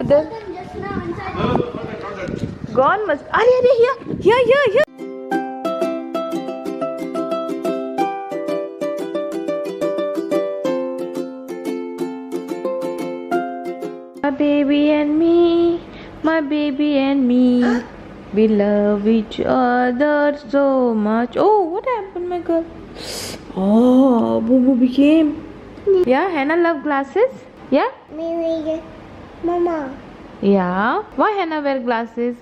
इधर गॉन मस्त। अरे अरे here. My baby and me, we love each other so much. Oh, what happened, my girl? Oh, Boo became. Yeah, Hannah love glasses. Yeah. Maybe Mama. Yeah. Why Hannah wear glasses?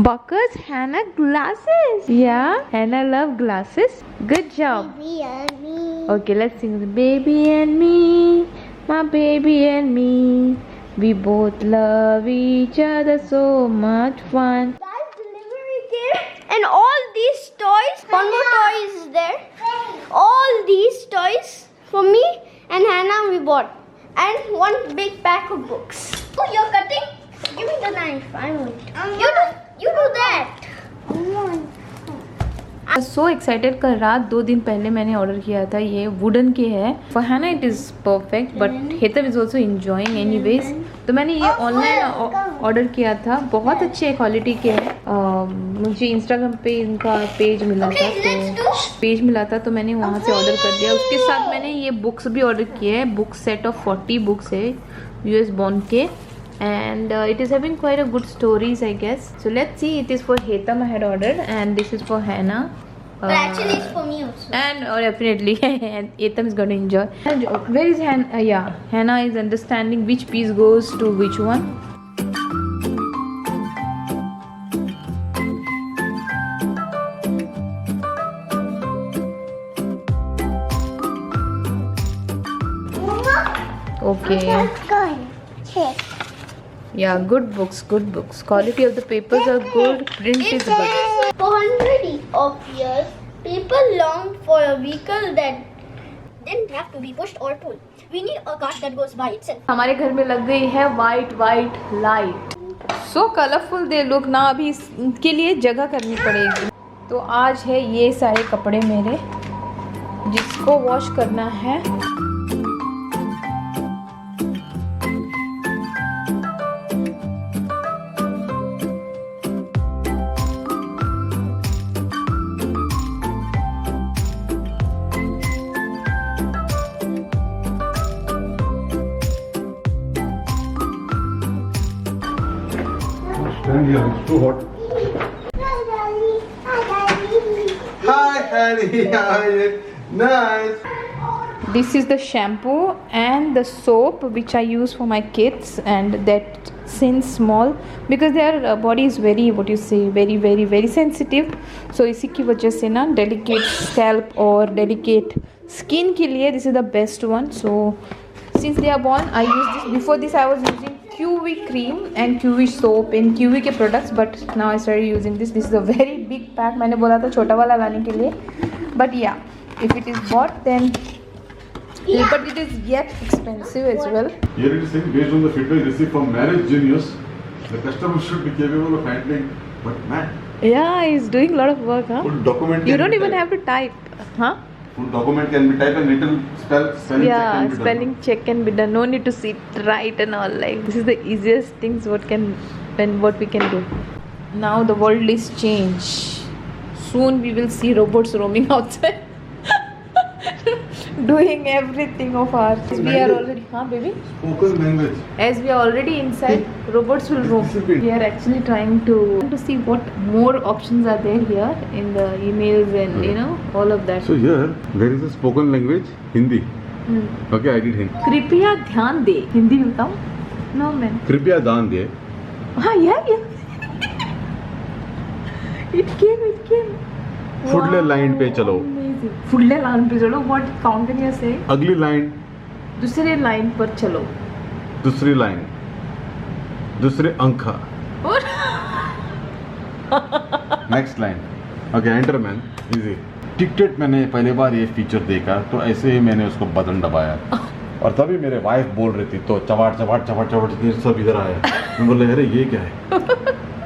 Because Hannah glasses. Yeah, Hannah love glasses. Good job. Baby and me. Okay, let's sing the baby and me, my baby and me. We both love each other, so much fun. That delivery came and all these toys. One more toy is there. All these toys for me and Hannah we bought, and one big pack of books. Oh, you're cutting? Give me the knife. I want. You do that. So excited. कल रात 2 दिन पहले मैंने order किया था। ये wooden के है। For Hannah it is perfect but Hetam is also enjoying anyways. तो मैंने ये ऑनलाइन ऑर्डर किया था। बहुत अच्छे क्वालिटी के हैं। मुझे इंस्टाग्राम पे इनका पेज मिला था तो मैंने वहाँ से ऑर्डर कर दिया। उसके साथ मैंने ये बुक्स भी ऑर्डर किए हैं। बुक सेट ऑफ 40 बुक्स है US बॉर्न के, and it is having quite a good stories, I guess. So let's see. It is for Hetam I had ordered, and this is for Hannah. But actually, it's for me also. And definitely, and Hetam is going to enjoy. And where is Hannah? Yeah, Hannah is understanding which piece goes to which one. Okay. Good. Yeah, good books. Quality of the papers are good. Print is good. It is 400 of years, people longed for a vehicle that didn't have to be pushed or pulled. We need a cart that goes by itself. हमारे घर में लग गई है white light. So colourful they look ना। अभी इसके लिए जगह करनी पड़ेगी। तो आज है ये सारे कपड़े मेरे जिसको वॉश करना है। Stand here, it's too hot. Hi, Harry. How are you? Nice. This is the shampoo and the soap which I use for my kids, and that since small because their body is very very sensitive. So इसी की वजह से ना delicate scalp और delicate skin के लिए this is the best one. So since they are born I use this. Before this I was using QV cream and QV soap in QV के products, but now I started using this. This is a very big pack. मैंने बोला था छोटा वाला लाने के लिए, but yeah, if it is bought then but it is yet expensive as well. Here it is saying based on the feedback received from Marriage Genius, the customer should be capable of handling. But man, Yeah, he's doing a lot of work, huh? full document. You can don't be even typed. have to type, huh? Full document can be typed and written spelling check Yeah, can be spelling done. check can be done. No need to sit right and all. Like this is the easiest things what we can do. Now the world is changed. Soon we will see robots roaming outside, doing everything of ours. As we are already, huh, baby? Spoken language. As we are already inside, robots will roam. We are actually trying to see what more options are there here in the emails and you know all of that. So here there is a spoken language Hindi. Okay, I did Hindi. कृपया ध्यान दे। हिंदी में बताऊं? No man. कृपया दान दे. हाँ yeah. It came. फुडले line पे चलो. Amazing. फुडले लाइन पे चलो. What counting you say? अगली लाइन. दूसरे लाइन पर चलो. दूसरी लाइन. दूसरे अंक. और next line. Okay, enter man. Easy. टिकटेट मैंने पहली बार ये फीचर देखा तो ऐसे ही मैंने उसको बटन दबाया और तभी मेरे वाइफ बोल रही थी तो चबाट सब इधर आया. मैं बोला अरे ये क्या है.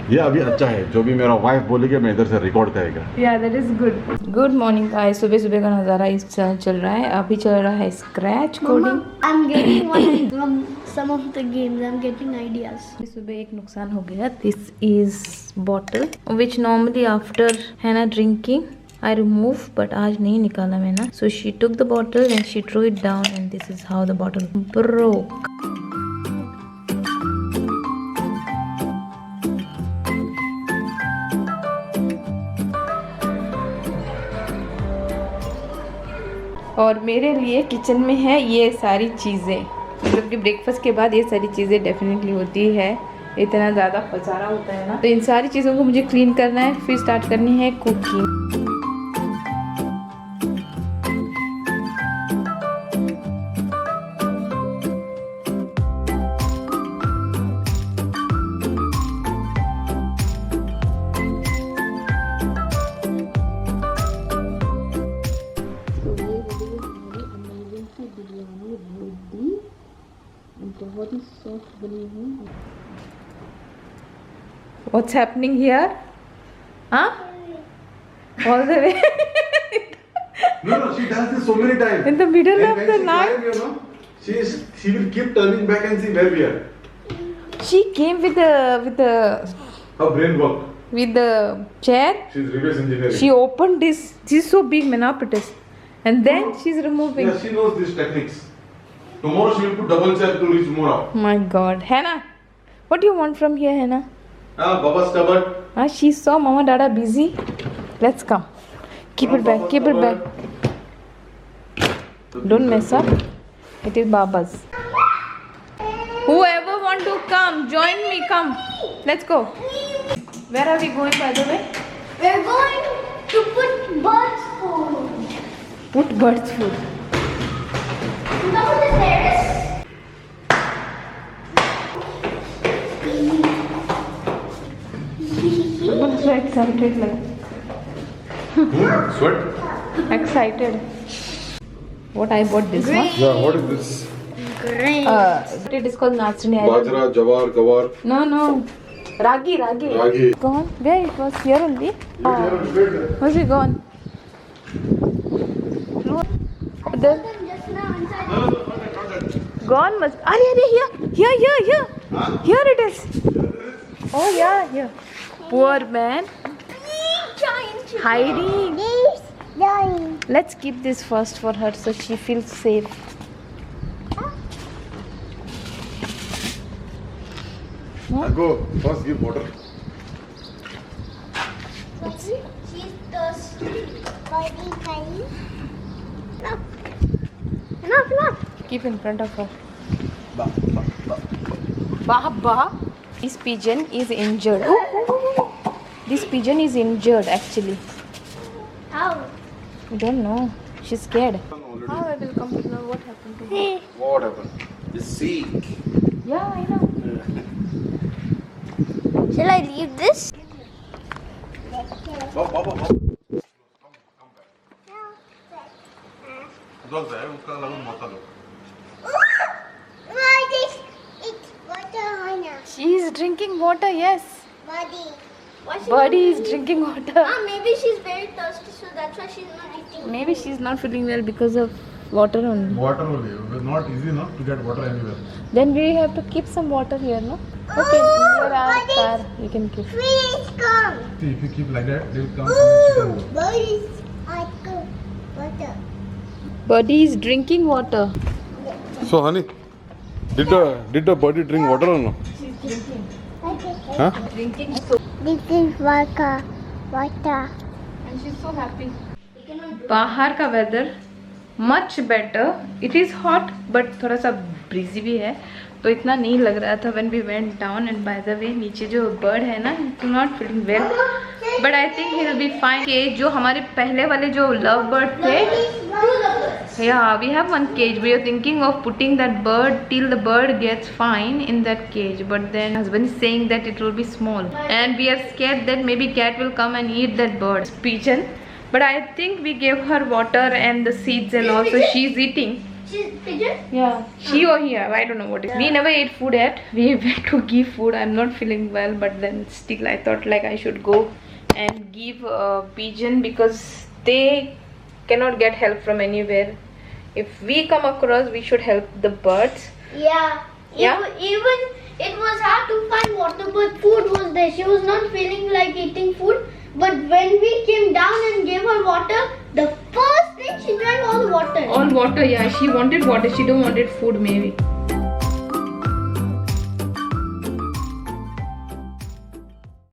ये अभी अच्छा है, जो भी मेरा वाइफ बोलेगी मैं इधर से रिकॉर्ड करेगा। Yeah, that is good. Good morning guys. सुबह सुबह का नज़ारा इस चल रहा है। अभी चल रहा है scratch coding. I'm getting one from some of the games. I'm getting ideas. सुबह एक नुकसान हो गया। This is bottle which normally after Hannah drinking I remove, but आज नहीं निकाला मैंने। So she took the bottle and she threw it down and this is how the bottle broke. और मेरे लिए किचन में है ये सारी चीज़ें, मतलब कि ब्रेकफास्ट के बाद ये सारी चीज़ें डेफिनेटली होती है। इतना ज़्यादा पसारा होता है ना, तो इन सारी चीज़ों को मुझे क्लीन करना है, फिर स्टार्ट करनी है कुकिंग। बहुत ही सॉफ्ट बनी है। What's happening here? Huh? All the way No, she does this so many times. in the middle And of when the she night. climb, you know, she will keep turning back and see where we are. She came with the Her brain work. chair. She's reverse engineering. She opened this. This is so big, Manapatis, and then she's removing. Yeah, she knows these techniques. Tomorrow she will put double chair to reach more out. My God, Hannah, what do you want from here, Hannah? Baba stubborn. She saw Mama Dada busy. Let's come. Keep it back. Keep it back. Don't mess up. It is Baba's. Whoever want to come, join me. Come. Let's go. Where are we going, by the way? We're going to put birds food. Put birds food. Come to the terrace. I'm so excited, like Sweat? excited. What I bought this one? Yeah, what is this? Great. It is called Nachni. Bajra, jawar, gawar. No. Ragi. Ragi. Gone? Where it was? Here only? Where's it gone? There. Just now inside. Gone must. Here. Here it is. Oh yeah, here. Poor man. Giant. Hiding. Giant. Let's keep this first for her so she feels safe. Go, first give water. Let's see. She's thirsty. Enough. Keep in front of her. Baba. This pigeon is injured. This pigeon is injured actually. How? We don't know. She's scared. How I will come to know what happened to her. What happened? It's sick. Yeah, I know. Shall I leave this? Baba. Dog है, उसका लगन मत लो. She is drinking water, yes. Why she Birdie is drinking water. maybe she's very thirsty, so that's why she's not eating. Maybe she's not feeling well because of water only. Water only. It's not easy enough to get water anywhere. Then we have to keep some water here, no? Okay, near our car you can keep. Please come. See, if you keep like that, they will come and she can go. Birdie is drinking water. So, honey, did the birdie drink water or no? Huh? Drinking so. This is water. And she's so happy. बाहर का weather much better. It is hot but थोड़ा सा breezy भी है, तो इतना नहीं लग रहा था when we went down. And by the way नीचे जो बर्ड है ना, do not feeling well, but I think he will be fine. Cage जो हमारे पहले वाले जो लव बर्ड थे, yeah, we have one cage. We are thinking of putting that bird till the bird gets fine in that cage, but then husband is saying that it will be small and we are scared that maybe cat will come and eat that bird pigeon. But I think we gave her water and the seeds and also she's eating. She's pigeon? Yeah, she or he, I don't know what it is. We never ate food yet. We went to give food. I'm not feeling well, but then still I thought like I should go and give a pigeon because they cannot get help from anywhere. If we come across, we should help the birds. Yeah. Yeah? Even it was hard to find water, but food was there. She was not feeling like eating food. But when we came down and gave her water, the first thing she drank all the water. All water, yeah. She wanted water. She don't wanted food maybe.